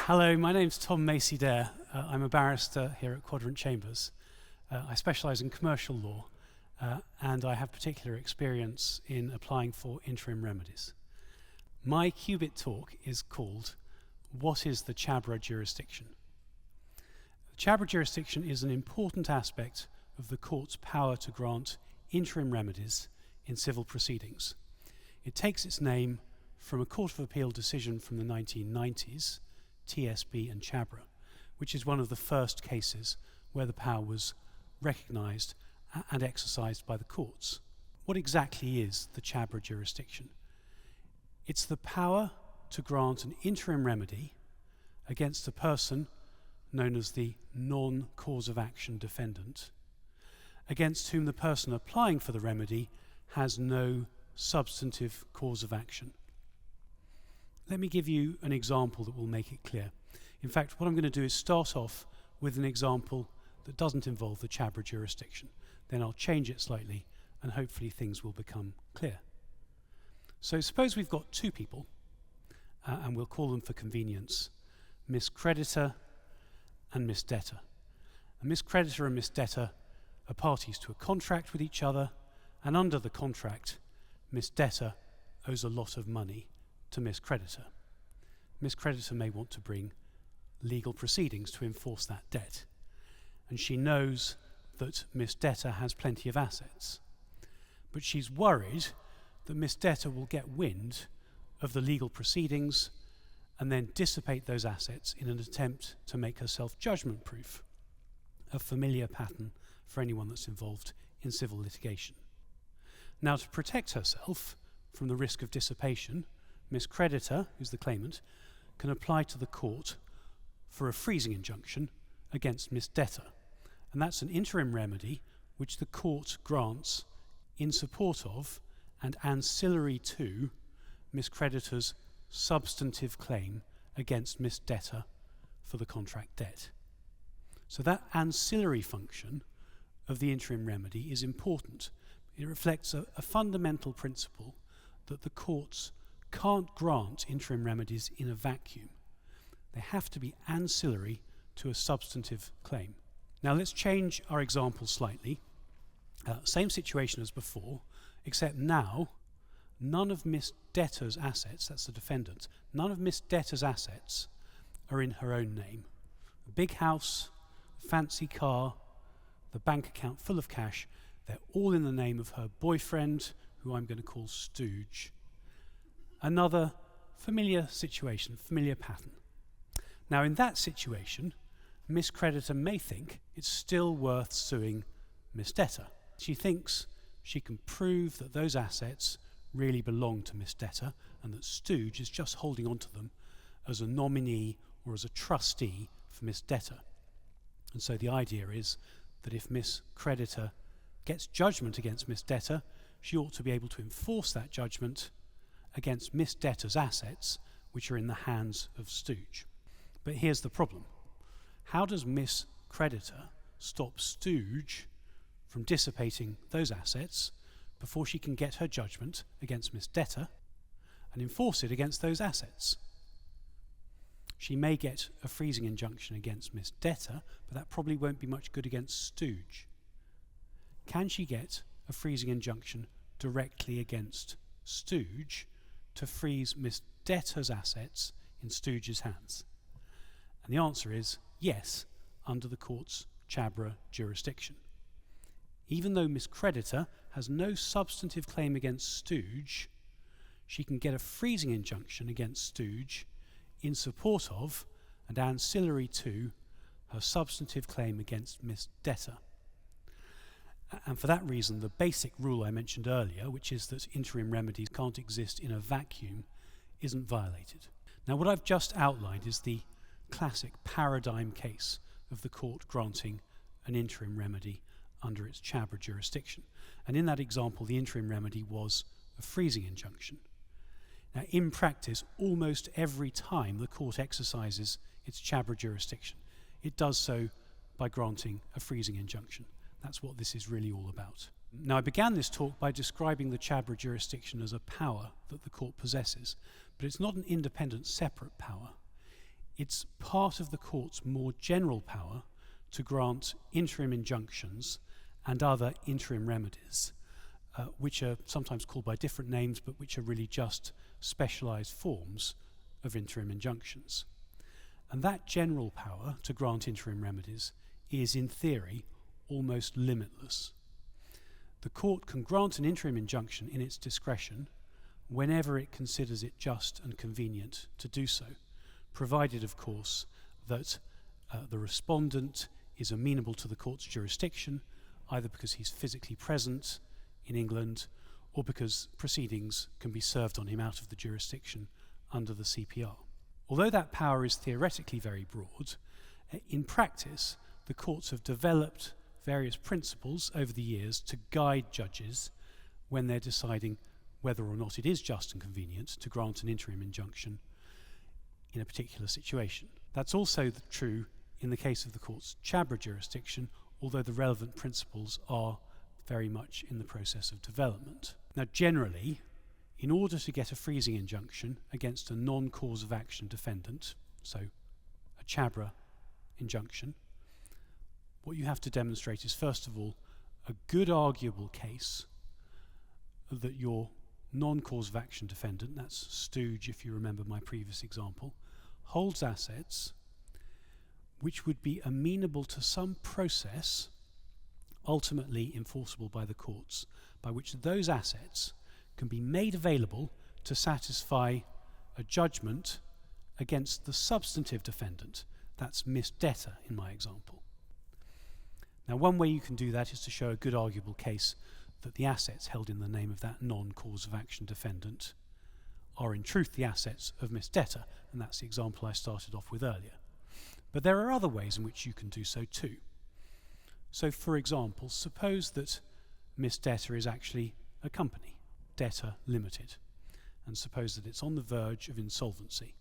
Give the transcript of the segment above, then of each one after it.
Hello, my name's Tom Macey-Dare. I'm a barrister here at Quadrant Chambers. I specialise in commercial law and I have particular experience in applying for interim remedies. My QBiT talk is called What is the Chabra Jurisdiction? The Chabra Jurisdiction is an important aspect of the court's power to grant interim remedies in civil proceedings. It takes its name from a Court of Appeal decision from the 1990s, TSB and Chabra, which is one of the first cases where the power was recognised and exercised by the courts. What exactly is the Chabra jurisdiction? It's the power to grant an interim remedy against a person known as the non-cause of action defendant, against whom the person applying for the remedy has no substantive cause of action. Let me give you an example that will make it clear. In fact, what I'm going to do is start off with an example that doesn't involve the Chabra jurisdiction. Then I'll change it slightly and hopefully things will become clear. So suppose we've got two people and we'll call them for convenience Miss Creditor and Miss Debtor. And Miss Creditor and Miss Debtor are parties to a contract with each other, and under the contract Miss Debtor owes a lot of money to Miss Creditor. Miss Creditor may want to bring legal proceedings to enforce that debt, and she knows that Miss Debtor has plenty of assets, but she's worried that Miss Debtor will get wind of the legal proceedings and then dissipate those assets in an attempt to make herself judgment proof, a familiar pattern for anyone that's involved in civil litigation. Now, to protect herself from the risk of dissipation, Miss Creditor, who's the claimant, can apply to the court for a freezing injunction against Miss Debtor. And that's an interim remedy which the court grants in support of and ancillary to Miss Creditor's substantive claim against Miss Debtor for the contract debt. So that ancillary function of the interim remedy is important. It reflects a fundamental principle that the courts can't grant interim remedies in a vacuum. They have to be ancillary to a substantive claim. Now let's change our example slightly. Same situation as before, except now none of Miss Debtor's assets, that's the defendant, none of Miss Debtor's assets are in her own name. A big house, fancy car, the bank account full of cash, they're all in the name of her boyfriend, who I'm going to call Stooge. Another familiar situation, familiar pattern. Now in that situation, Miss Creditor may think it's still worth suing Miss Debtor. She thinks she can prove that those assets really belong to Miss Debtor and that Stooge is just holding on to them as a nominee or as a trustee for Miss Debtor. And so the idea is that if Miss Creditor gets judgment against Miss Debtor, she ought to be able to enforce that judgment against Miss Debtor's assets, which are in the hands of Stooge. But here's the problem. How does Miss Creditor stop Stooge from dissipating those assets before she can get her judgment against Miss Debtor and enforce it against those assets? She may get a freezing injunction against Miss Debtor, but that probably won't be much good against Stooge. Can she get a freezing injunction directly against Stooge to freeze Miss Debtor's assets in Stooge's hands? And the answer is yes, under the court's Chabra jurisdiction. Even though Miss Creditor has no substantive claim against Stooge, she can get a freezing injunction against Stooge in support of and ancillary to her substantive claim against Miss Debtor. And for that reason, the basic rule I mentioned earlier, which is that interim remedies can't exist in a vacuum, isn't violated. Now, what I've just outlined is the classic paradigm case of the court granting an interim remedy under its Chabra jurisdiction. And in that example, the interim remedy was a freezing injunction. Now, in practice, almost every time the court exercises its Chabra jurisdiction, it does so by granting a freezing injunction. That's what this is really all about. Now, I began this talk by describing the Chabra jurisdiction as a power that the court possesses, but it's not an independent, separate power. It's part of the court's more general power to grant interim injunctions and other interim remedies, which are sometimes called by different names, but which are really just specialised forms of interim injunctions. And that general power to grant interim remedies is, in theory, almost limitless. The court can grant an interim injunction in its discretion whenever it considers it just and convenient to do so, provided, of course, that the respondent is amenable to the court's jurisdiction, either because he's physically present in England or because proceedings can be served on him out of the jurisdiction under the CPR. Although that power is theoretically very broad, in practice, the courts have developed various principles over the years to guide judges when they're deciding whether or not it is just and convenient to grant an interim injunction in a particular situation. That's also true in the case of the court's Chabra jurisdiction, although the relevant principles are very much in the process of development. Now, generally, in order to get a freezing injunction against a non-cause of action defendant, so a Chabra injunction, what you have to demonstrate is, first of all, a good arguable case that your non-cause of action defendant, that's Stooge if you remember my previous example, holds assets which would be amenable to some process ultimately enforceable by the courts, by which those assets can be made available to satisfy a judgment against the substantive defendant, that's Miss Debtor in my example. Now, one way you can do that is to show a good arguable case that the assets held in the name of that non-cause of action defendant are in truth the assets of Miss Debtor, and that's the example I started off with earlier. But there are other ways in which you can do so too. So, for example, suppose that Miss Debtor is actually a company, Debtor Limited, and suppose that it's on the verge of insolvency.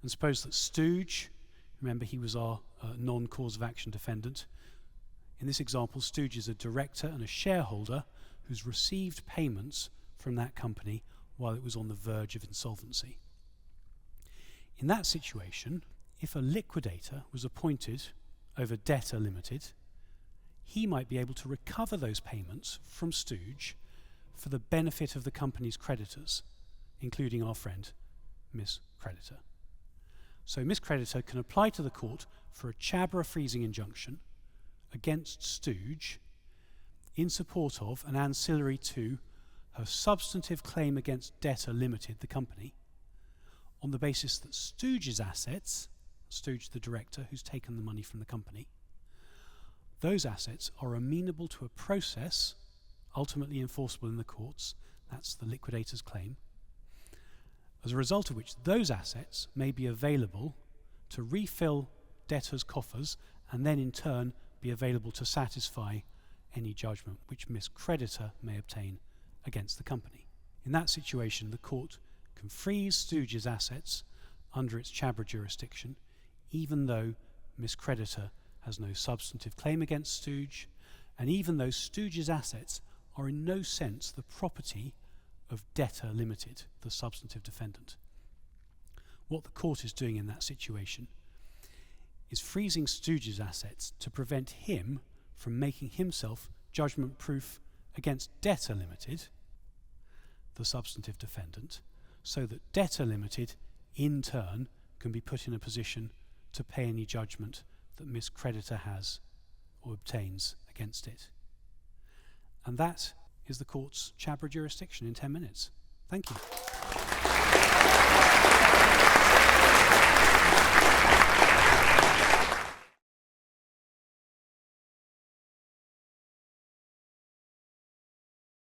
And suppose that Stooge, remember he was our non-cause of action defendant. In this example, Stooge is a director and a shareholder who's received payments from that company while it was on the verge of insolvency. In that situation, if a liquidator was appointed over Debtor Limited, he might be able to recover those payments from Stooge for the benefit of the company's creditors, including our friend, Miss Creditor. So Miss Creditor can apply to the court for a Chabra freezing injunction against Stooge in support of and ancillary to her substantive claim against Debtor Limited, the company, on the basis that Stooge's assets, Stooge the director who's taken the money from the company, those assets are amenable to a process ultimately enforceable in the courts, that's the liquidator's claim, as a result of which those assets may be available to refill debtors' coffers and then in turn be available to satisfy any judgment which Miss Creditor may obtain against the company. In that situation, the court can freeze Stooge's assets under its Chabra jurisdiction, even though Miss Creditor has no substantive claim against Stooge, and even though Stooge's assets are in no sense the property of Debtor Limited, the substantive defendant. What the court is doing in that situation is freezing Stooge's assets to prevent him from making himself judgment-proof against Debtor Limited, the substantive defendant, so that Debtor Limited, in turn, can be put in a position to pay any judgment that Miss Creditor has or obtains against it. And that is the court's Chabra jurisdiction in 10 minutes. Thank you.